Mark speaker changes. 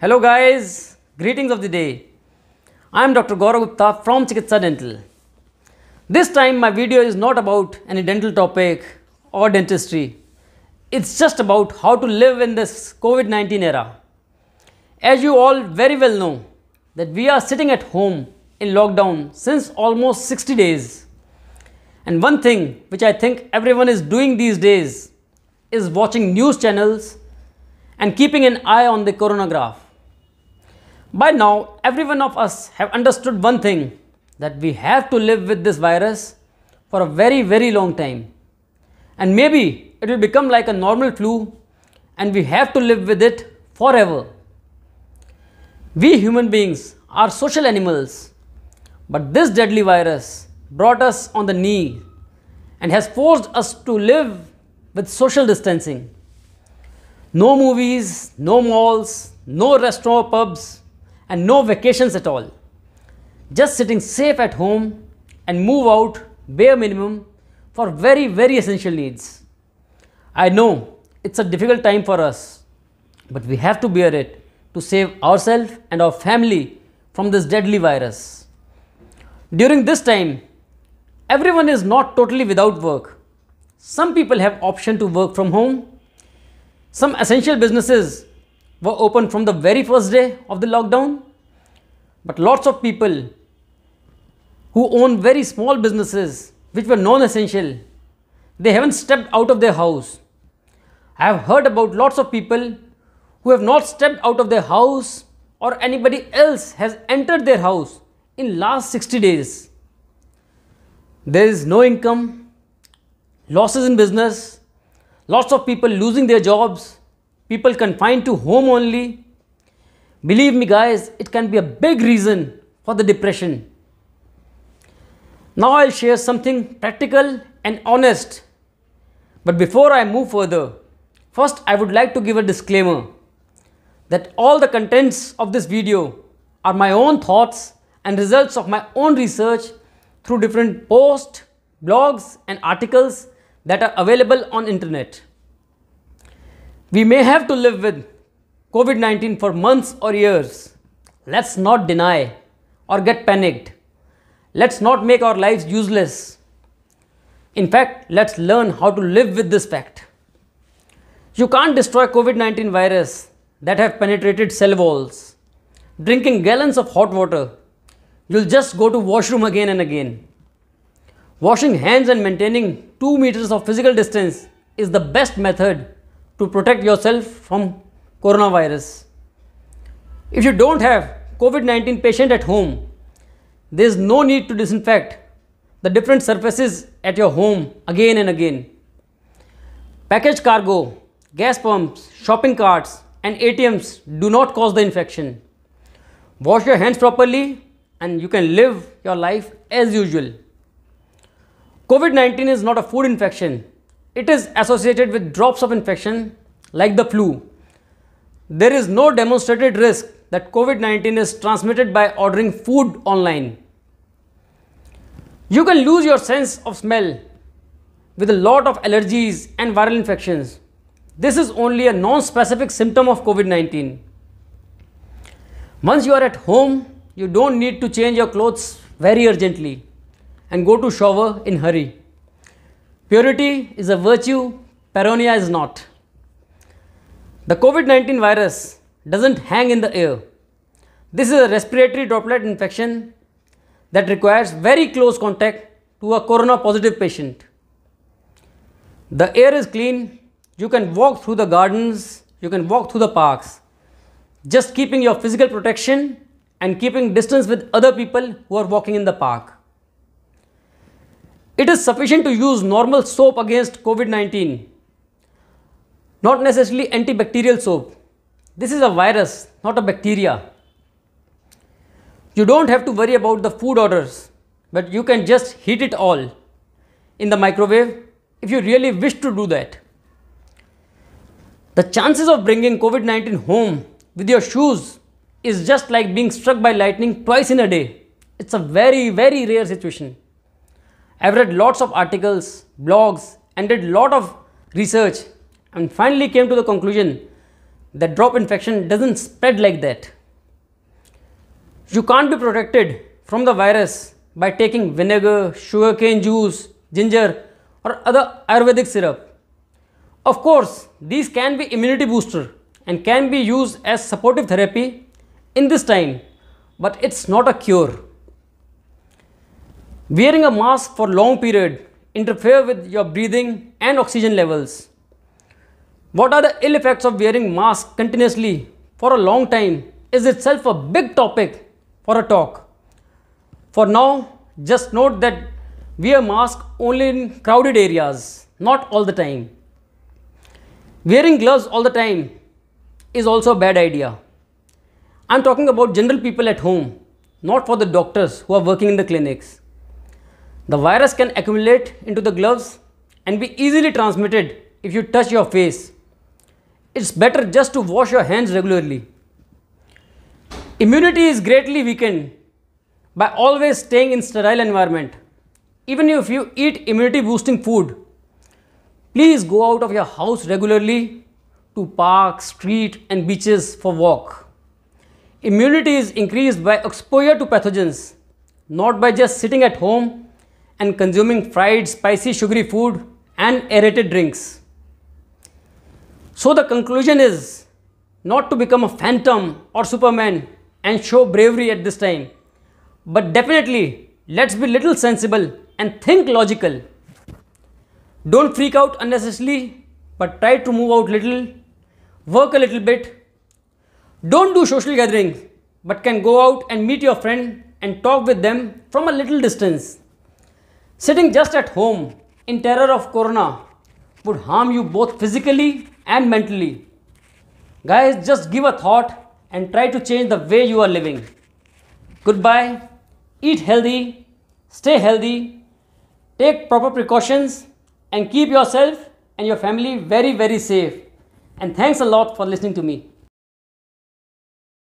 Speaker 1: Hello guys, greetings of the day. I am Dr. Gaurav Gupta from Chikitsa Dental. This time my video is not about any dental topic or dentistry. It's just about how to live in this COVID-19 era. As you all very well know that we are sitting at home in lockdown since almost 60 days. And one thing which I think everyone is doing these days is watching news channels and keeping an eye on the corona graph. By now, every one of us have understood one thing, that we have to live with this virus for a very long time. And maybe it will become like a normal flu and we have to live with it forever. We human beings are social animals, but this deadly virus brought us on the knee and has forced us to live with social distancing. No movies, no malls, no restaurant pubs, and no vacations at all. Just sitting safe at home and move out bare minimum for very essential needs. I know it's a difficult time for us, but we have to bear it to save ourselves and our family from this deadly virus. During this time, everyone is not totally without work. Some people have option to work from home. Some essential businesses were open from the very first day of the lockdown, but lots of people who own very small businesses which were non-essential, they haven't stepped out of their house. I have heard about lots of people who have not stepped out of their house or anybody else has entered their house in last 60 days. There is no income, losses in business, lots of people losing their jobs, people confined to home only. Believe me guys, it can be a big reason for the depression. Now I'll share something practical and honest. But before I move further, first I would like to give a disclaimer that all the contents of this video are my own thoughts and results of my own research through different posts, blogs and articles that are available on internet. We may have to live with COVID-19 for months or years. Let's not deny or get panicked. Let's not make our lives useless. In fact, let's learn how to live with this fact. You can't destroy COVID-19 virus that have penetrated cell walls. Drinking gallons of hot water, you'll just go to washroom again and again. Washing hands and maintaining 2 meters of physical distance is the best method to protect yourself from coronavirus. If you don't have COVID-19 patient at home, there is no need to disinfect the different surfaces at your home again and again. Packaged cargo, gas pumps, shopping carts and ATMs do not cause the infection. Wash your hands properly and you can live your life as usual. COVID-19 is not a food infection. It is associated with drops of infection like the flu. There is no demonstrated risk that COVID-19 is transmitted by ordering food online. You can lose your sense of smell with a lot of allergies and viral infections. This is only a non-specific symptom of COVID-19. Once you are at home, you don't need to change your clothes very urgently and go to shower in hurry. Purity is a virtue, paranoia is not. The COVID-19 virus doesn't hang in the air. This is a respiratory droplet infection that requires very close contact to a corona positive patient. The air is clean. You can walk through the gardens, you can walk through the parks, just keeping your physical protection and keeping distance with other people who are walking in the park. It is sufficient to use normal soap against COVID-19. Not necessarily antibacterial soap. This is a virus, not a bacteria. You don't have to worry about the food orders, but you can just heat it all in the microwave if you really wish to do that. The chances of bringing COVID-19 home with your shoes is just like being struck by lightning twice in a day. It's a very rare situation. I've read lots of articles, blogs and did lot of research and finally came to the conclusion that drop infection doesn't spread like that. You can't be protected from the virus by taking vinegar, sugarcane juice, ginger or other Ayurvedic syrup. Of course, these can be immunity booster and can be used as supportive therapy in this time, but it's not a cure. Wearing a mask for long period interfere with your breathing and oxygen levels. What are the ill effects of wearing mask continuously for a long time is itself a big topic for a talk. For now, just note that wear mask only in crowded areas, not all the time. Wearing gloves all the time is also a bad idea. I'm talking about general people at home, not for the doctors who are working in the clinics. The virus can accumulate into the gloves and be easily transmitted if you touch your face. It's better just to wash your hands regularly. Immunity is greatly weakened by always staying in sterile environment. Even if you eat immunity boosting food, please go out of your house regularly to parks, streets and beaches for walk. Immunity is increased by exposure to pathogens, not by just sitting at home and consuming fried, spicy, sugary food and aerated drinks. So the conclusion is not to become a phantom or Superman and show bravery at this time, but definitely let's be little sensible and think logical. Don't freak out unnecessarily, but try to move out little, work a little bit. Don't do social gatherings, but can go out and meet your friend and talk with them from a little distance. Sitting just at home in terror of corona would harm you both physically and mentally. Guys, just give a thought and try to change the way you are living. Goodbye. Eat healthy, stay healthy, take proper precautions and keep yourself and your family very, very safe. And thanks a lot for listening to me.